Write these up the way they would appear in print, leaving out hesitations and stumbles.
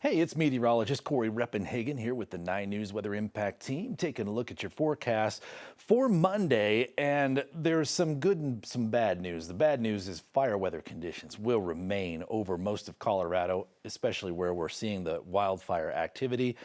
Hey, it's meteorologist Cory Reppenhagen here with the 9 News Weather Impact team, taking a look at your forecast for Monday. And there's some good and some bad news. The bad news is fire weather conditions will remain over most of Colorado, especially where we're seeing the wildfire activity.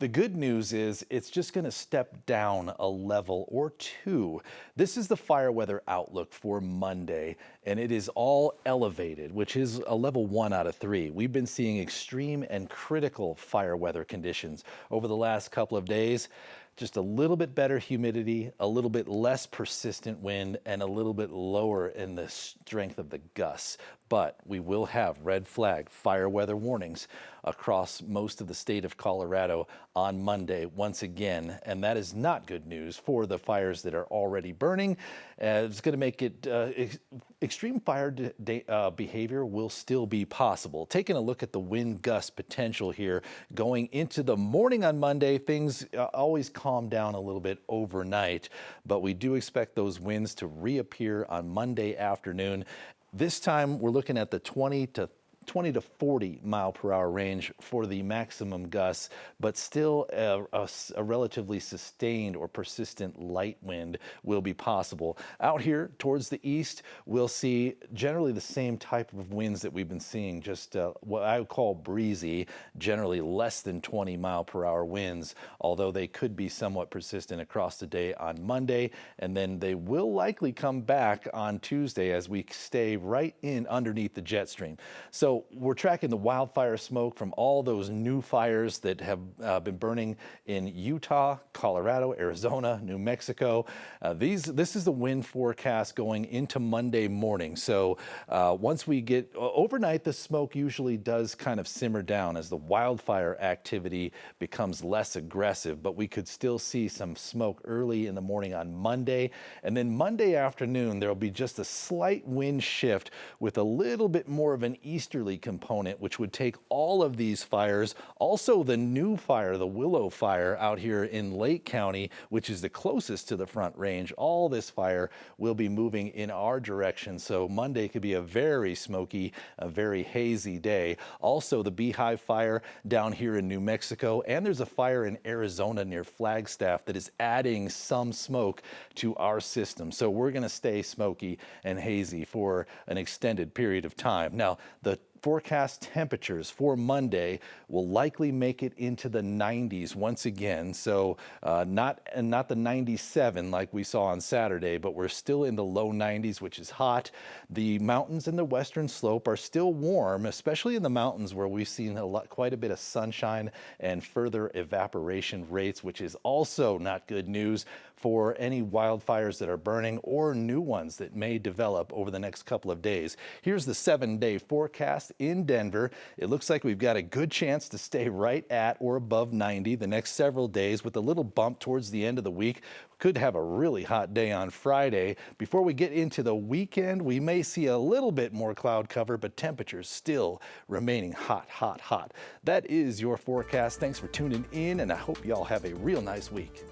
The good news is it's just going to step down a level or two. This is the fire weather outlook for Monday, and it is all elevated, which is a level 1 out of 3. We've been seeing extreme and critical fire weather conditions over the last couple of days. Just a little bit better humidity, a little bit less persistent wind, and a little bit lower in the strength of the gusts. But we will have red flag fire weather warnings across most of the state of Colorado on Monday once again. And that is not good news for the fires that are already burning. It's going to make it extreme fire behavior will still be possible. Taking a look at the wind gust potential here going into the morning on Monday, things always calm down a little bit overnight, but we do expect those winds to reappear on Monday afternoon. This time we're looking at the 20 to 40 mile per hour range for the maximum gusts, but still a relatively sustained or persistent light wind will be possible. Out here towards the east, we'll see generally the same type of winds that we've been seeing, just what I would call breezy, generally less than 20 mile per hour winds, although they could be somewhat persistent across the day on Monday, and then they will likely come back on Tuesday as we stay right in underneath the jet stream. So we're tracking the wildfire smoke from all those new fires that have been burning in Utah, Colorado, Arizona, New Mexico. This is the wind forecast going into Monday morning. So once we get overnight, the smoke usually does kind of simmer down as the wildfire activity becomes less aggressive, but we could still see some smoke early in the morning on Monday. And then Monday afternoon, there'll be just a slight wind shift with a little bit more of an easterly component, which would take all of these fires, also the new fire, the Willow fire out here in Lake County, which is the closest to the Front Range. All this fire will be moving in our direction. So Monday could be a very smoky, a very hazy day. Also the Beehive fire down here in New Mexico, and there's a fire in Arizona near Flagstaff that is adding some smoke to our system. So we're going to stay smoky and hazy for an extended period of time. Now, the forecast temperatures for Monday will likely make it into the 90s once again. So not the 97 like we saw on Saturday, but we're still in the low 90s, which is hot. The mountains in the western slope are still warm, especially in the mountains where we've seen quite a bit of sunshine and further evaporation rates, which is also not good news for any wildfires that are burning or new ones that may develop over the next couple of days. Here's the 7-day forecast in Denver. It looks like we've got a good chance to stay right at or above 90 the next several days, with a little bump towards the end of the week. Could have a really hot day on Friday. Before we get into the weekend, we may see a little bit more cloud cover, but temperatures still remaining hot, hot, hot. That is your forecast. Thanks for tuning in, and I hope y'all have a real nice week.